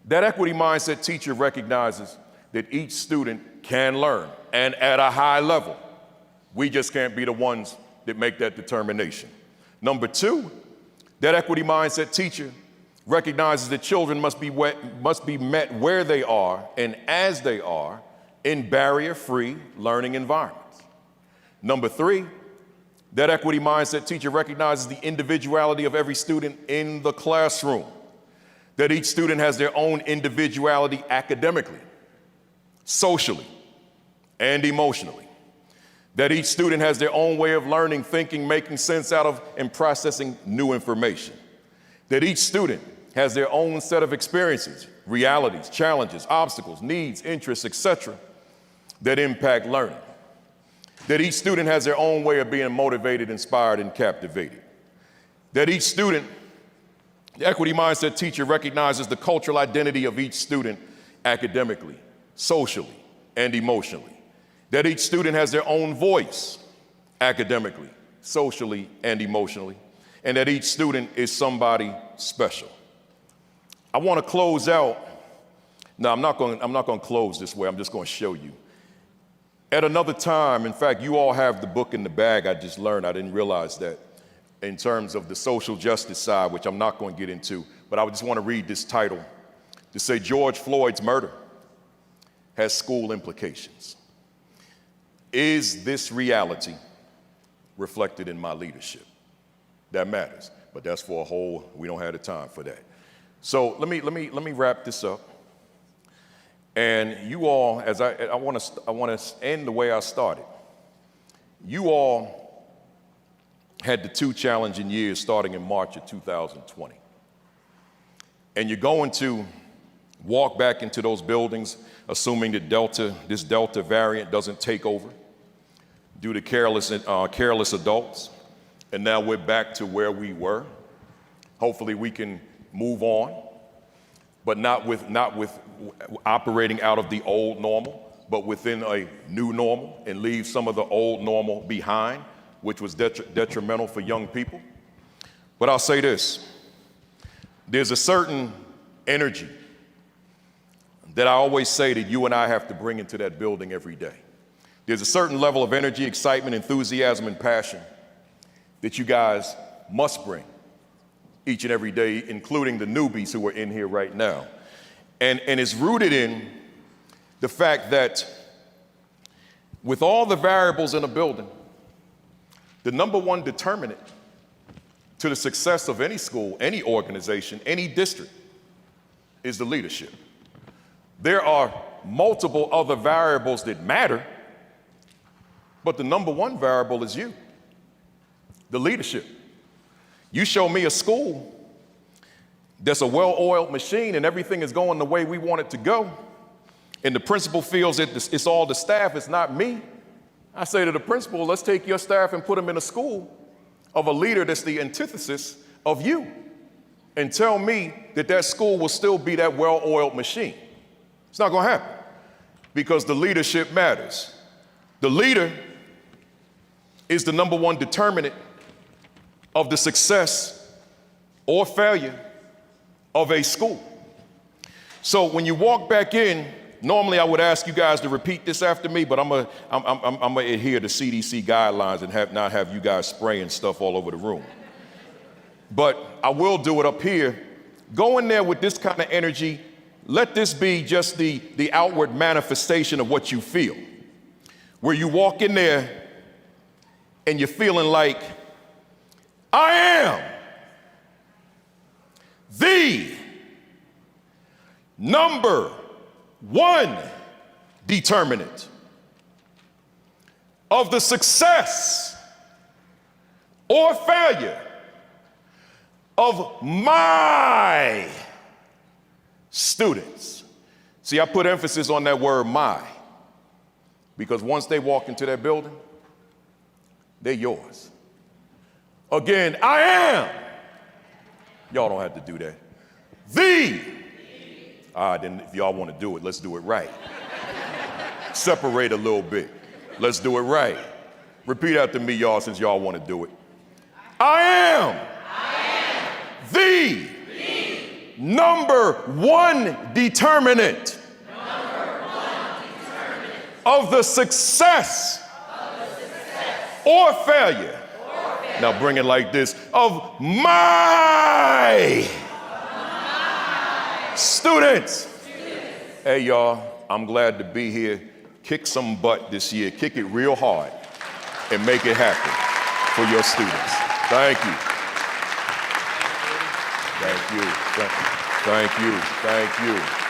That equity mindset teacher recognizes that each student can learn, and at a high level. We just can't be the ones that make that determination. Number two, that equity mindset teacher recognizes that children must be met where they are and as they are in barrier-free learning environments. Number three, that equity mindset teacher recognizes the individuality of every student in the classroom, that each student has their own individuality academically, socially, and emotionally, that each student has their own way of learning, thinking, making sense out of, and processing new information, that each student has their own set of experiences, realities, challenges, obstacles, needs, interests, etc., that impact learning, that each student has their own way of being motivated, inspired, and captivated, that each student, the equity mindset teacher recognizes the cultural identity of each student academically, socially, and emotionally, that each student has their own voice academically, socially, and emotionally, and that each student is somebody special. I want to close out. No, I'm not going to close this way. I'm just going to show you. At another time, in fact, you all have the book in the bag. I just learned, I didn't realize that, in terms of the social justice side, which I'm not going to get into, but I just want to read this title to say George Floyd's murder has school implications. Is this reality reflected in my leadership? That matters, but that's for a whole, we don't have the time for that. So let me wrap this up. And you all, as I want to end the way I started. You all had the 2 challenging years starting in March of 2020. And you're going to walk back into those buildings assuming that this Delta variant doesn't take over due to careless adults. And now we're back to where we were. Hopefully we can move on, but not with operating out of the old normal, but within a new normal, and leave some of the old normal behind, which was detrimental for young people. But I'll say this, there's a certain energy that I always say that you and I have to bring into that building every day. There's a certain level of energy, excitement, enthusiasm, and passion that you guys must bring each and every day, including the newbies who are in here right now. And it's rooted in the fact that with all the variables in a building, the number one determinant to the success of any school, any organization, any district is the leadership. There are multiple other variables that matter, but the number one variable is you, the leadership. You show me a school that's a well-oiled machine and everything is going the way we want it to go, and the principal feels that it's all the staff, it's not me. I say to the principal, let's take your staff and put them in a school of a leader that's the antithesis of you, and tell me that that school will still be that well-oiled machine. It's not going to happen, because the leadership matters. The leader is the number one determinant of the success or failure of a school. So when you walk back in, normally I would ask you guys to repeat this after me, but I'm gonna adhere to CDC guidelines and not have you guys spraying stuff all over the room. But I will do it up here. Go in there with this kind of energy. Let this be just the outward manifestation of what you feel. Where you walk in there and you're feeling like, I am the number one determinant of the success or failure of my students. See, I put emphasis on that word my, because once they walk into that building, they're yours. Again, I am. Y'all don't have to do that. Then if y'all want to do it, let's do it right. Separate a little bit. Let's do it right. Repeat after me, y'all, since y'all want to do it. I am the number one determinant of the success or failure. Now bring it like this, of my students. Hey y'all, I'm glad to be here. Kick some butt this year. Kick it real hard and make it happen for your students. Thank you. Thank you. Thank you. Thank you.